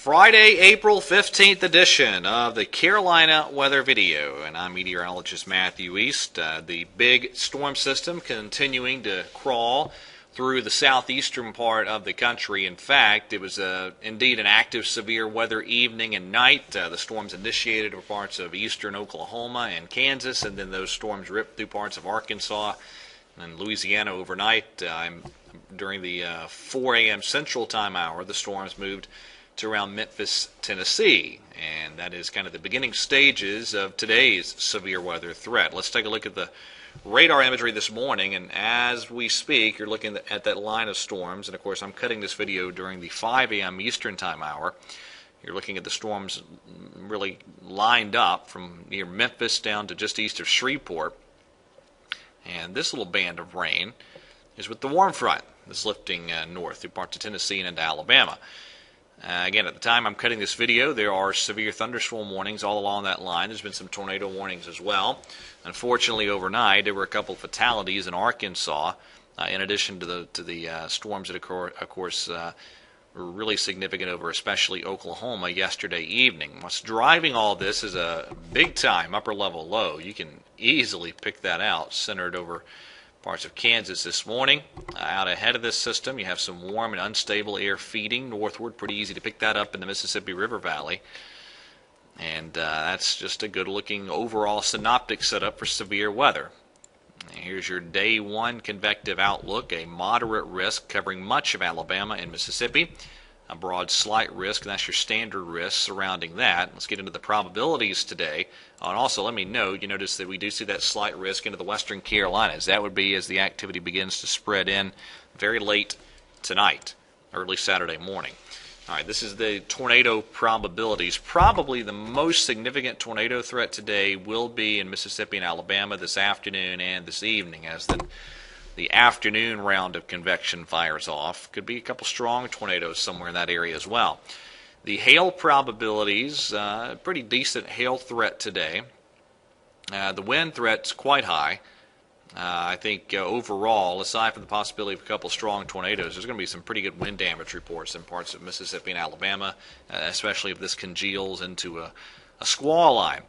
Friday, April 15th edition of the Carolina Weather Video, and I'm meteorologist Matthew East. The big storm system continuing to crawl through the southeastern part of the country. In fact, it was indeed an active severe weather evening and night. The storms initiated over parts of eastern Oklahoma and Kansas, and then those storms ripped through parts of Arkansas and Louisiana overnight. During the 4 a.m. Central Time hour, the storms moved to around Memphis, Tennessee, and that is kind of the beginning stages of today's severe weather threat. Let's take a look at the radar imagery this morning, and as we speak, you're looking at that line of storms, and of course I'm cutting this video during the 5 a.m. Eastern Time hour. You're looking at the storms really lined up from near Memphis down to just east of Shreveport, and this little band of rain is with the warm front that's lifting north through parts of Tennessee and into Alabama. Again, at the time I'm cutting this video, there are severe thunderstorm warnings all along that line. There's been some tornado warnings as well. Unfortunately, overnight, there were a couple of fatalities in Arkansas, in addition to the storms that, of course, were really significant over especially Oklahoma yesterday evening. What's driving all this is a big-time upper-level low. You can easily pick that out, centered over parts of Kansas this morning. Out ahead of this system, you have some warm and unstable air feeding northward. Pretty easy to pick that up in the Mississippi River Valley. And that's just a good-looking overall synoptic setup for severe weather. Here's your day one convective outlook. A moderate risk covering much of Alabama and Mississippi. A broad slight risk, and that's your standard risk surrounding that. Let's get into the probabilities today. And also, let me note, you notice that we do see that slight risk into the western Carolinas. That would be as the activity begins to spread in very late tonight, early Saturday morning. All right, this is the tornado probabilities. Probably the most significant tornado threat today will be in Mississippi and Alabama this afternoon and this evening, as the afternoon round of convection fires off. Could be a couple strong tornadoes somewhere in that area as well. The hail probabilities, pretty decent hail threat today. The wind threat's quite high. I think overall, aside from the possibility of a couple strong tornadoes, there's going to be some pretty good wind damage reports in parts of Mississippi and Alabama, especially if this congeals into a squall line.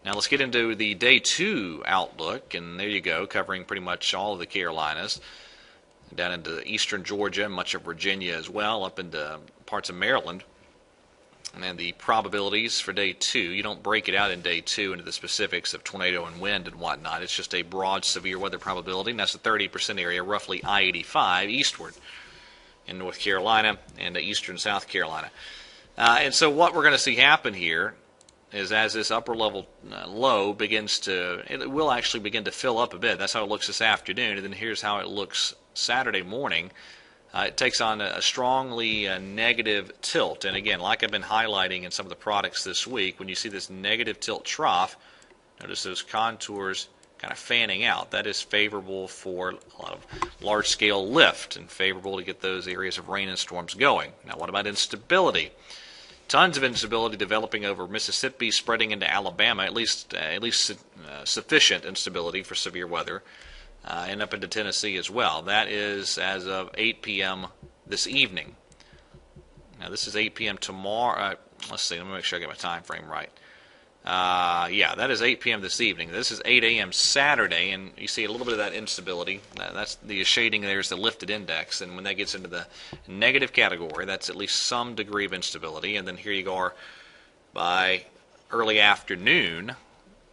Now let's get into the day two outlook, and there you go, covering pretty much all of the Carolinas, down into eastern Georgia, much of Virginia as well, up into parts of Maryland. And then the probabilities for day two, you don't break it out in day two into the specifics of tornado and wind and whatnot. It's just a broad severe weather probability, and that's a 30% area, roughly I-85 eastward in North Carolina and eastern South Carolina. And so what we're going to see happen here is as this upper level low begins to, it will actually begin to fill up a bit. That's how it looks this afternoon, and then here's how it looks Saturday morning. It takes on a strongly negative tilt, and again, like I've been highlighting in some of the products this week, when you see this negative tilt trough, notice those contours kind of fanning out. That is favorable for a lot of large-scale lift and favorable to get those areas of rain and storms going. Now, what about instability? Tons of instability developing over Mississippi, spreading into Alabama, at least sufficient instability for severe weather, and up into Tennessee as well. That is as of 8 p.m. this evening. Now this is 8 p.m. tomorrow. Let's see, let me make sure I get my time frame right. Yeah, that is 8 p.m. this evening. This is 8 a.m. Saturday, and you see a little bit of that instability. That's the shading there is the lifted index, and when that gets into the negative category, that's at least some degree of instability. And then here you are by early afternoon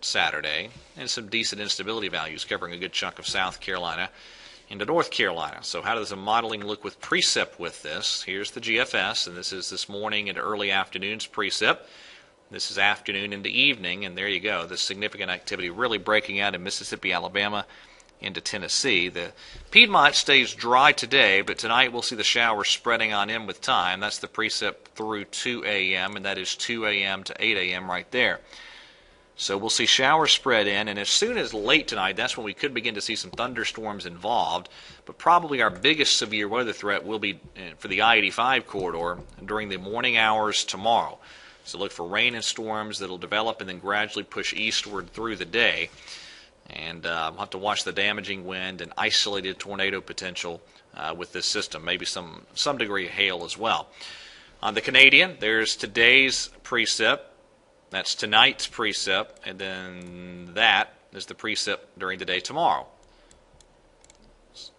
Saturday, and some decent instability values covering a good chunk of South Carolina into North Carolina. So how does the modeling look with precip with this? Here's the GFS, and this is this morning and early afternoon's precip. This is afternoon into evening, and there you go. The significant activity really breaking out in Mississippi, Alabama, into Tennessee. The Piedmont stays dry today, but tonight we'll see the showers spreading on in with time. That's the precip through 2 a.m., and that is 2 a.m. to 8 a.m. right there. So we'll see showers spread in, and as soon as late tonight, that's when we could begin to see some thunderstorms involved. But probably our biggest severe weather threat will be for the I-85 corridor during the morning hours tomorrow. So look for rain and storms that will develop and then gradually push eastward through the day. And we'll have to watch the damaging wind and isolated tornado potential with this system, maybe some degree of hail as well. On the Canadian, there's today's precip. That's tonight's precip, and then that is the precip during the day tomorrow.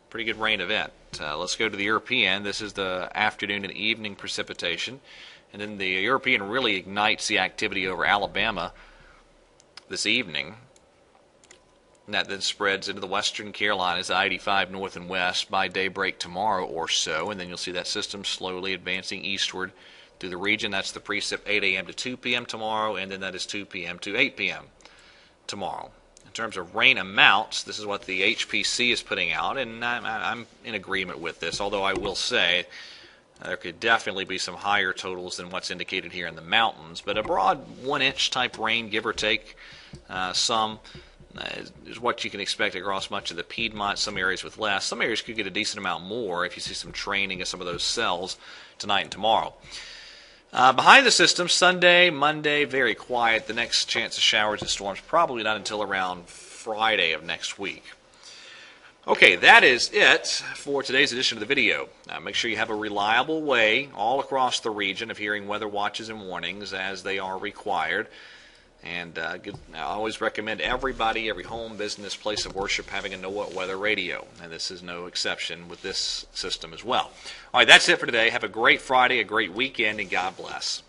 Pretty good rain event. Let's go to the European. This is the afternoon and evening precipitation. And then the European really ignites the activity over Alabama this evening. And that then spreads into the western Carolinas, I-85 north and west by daybreak tomorrow or so. And then you'll see that system slowly advancing eastward through the region. That's the precip 8 a.m. to 2 p.m. tomorrow, and then that is 2 p.m. to 8 p.m. tomorrow. In terms of rain amounts, this is what the HPC is putting out, and I'm in agreement with this, although I will say there could definitely be some higher totals than what's indicated here in the mountains. But a broad 1-inch type rain, give or take some, is what you can expect across much of the Piedmont, some areas with less. Some areas could get a decent amount more if you see some training of some of those cells tonight and tomorrow. Behind the system, Sunday, Monday, very quiet. The next chance of showers and storms probably not until around Friday of next week. Okay, that is it for today's edition of the video. Make sure you have a reliable way all across the region of hearing weather watches and warnings as they are required. And I always recommend everybody, every home, business, place of worship having a NOAA weather radio. And this is no exception with this system as well. All right, that's it for today. Have a great Friday, a great weekend, and God bless.